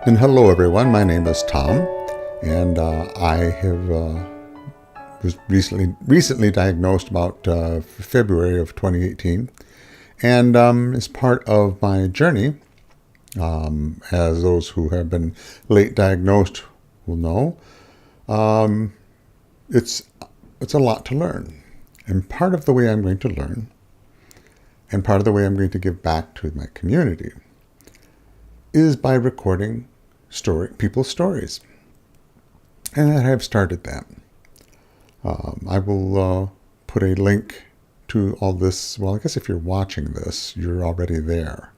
And hello everyone, my name is Tom, and I have was recently diagnosed about February of 2018, and as part of my journey, as those who have been late diagnosed will know, it's a lot to learn, and part of the way I'm going to learn, and part of the way I'm going to give back to my community, is by recording people's stories. And I have started that. I will put a link to all this. Well, I guess if you're watching this, you're already there.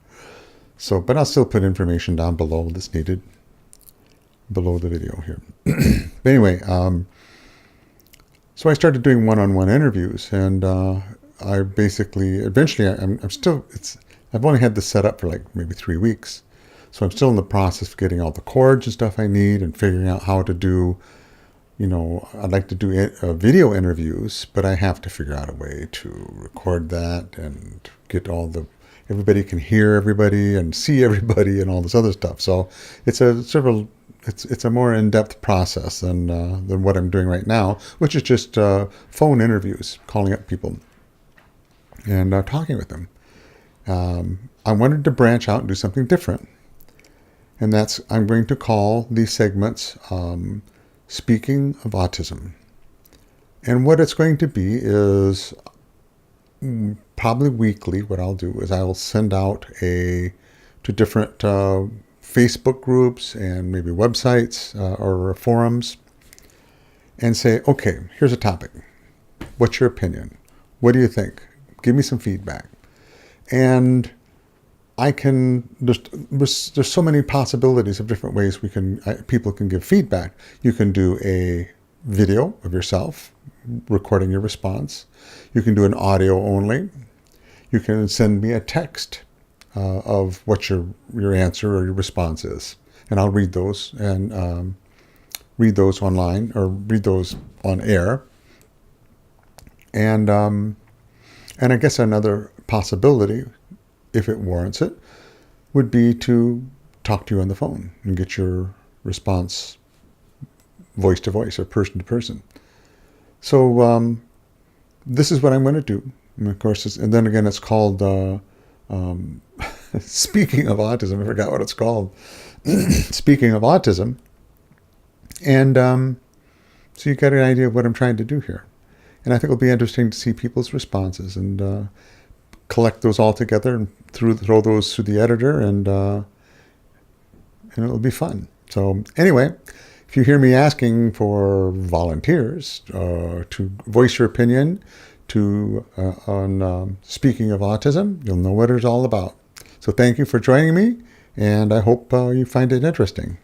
So, but I'll still put information down below that's needed, below the video here. But anyway, so I started doing one-on-one interviews, and I basically, eventually, I've only had this set up for like maybe 3 weeks. So I'm still in the process of getting all the cords and stuff I need and figuring out how to do, I'd like to do video interviews, but I have to figure out a way to record that and get everybody can hear everybody and see everybody and all this other stuff. So it's a more in-depth process than what I'm doing right now, which is just phone interviews, calling up people and talking with them. I wanted to branch out and do something different. And I'm going to call these segments Speaking of Autism. And what it's going to be is probably weekly. What I'll do is I will send out to different Facebook groups and maybe websites or forums and say, okay, here's a topic. What's your opinion? What do you think? Give me some feedback. And there's so many possibilities of different ways people can give feedback. You can do a video of yourself recording your response. You can do an audio only. You can send me a text of what your answer or your response is, and I'll read those and read those online or read those on air. And I guess another possibility, if it warrants it, would be to talk to you on the phone and get your response voice to voice or person to person. So this is what I'm going to do. And of course, and then again, it's called Speaking of Autism. I forgot what it's called. Speaking of Autism. And so you get an idea of what I'm trying to do here. And I think it'll be interesting to see people's responses and collect those all together and throw those through the editor, and it'll be fun. So anyway, if you hear me asking for volunteers to voice your opinion on Speaking of Autism, you'll know what it's all about. So thank you for joining me, and I hope you find it interesting.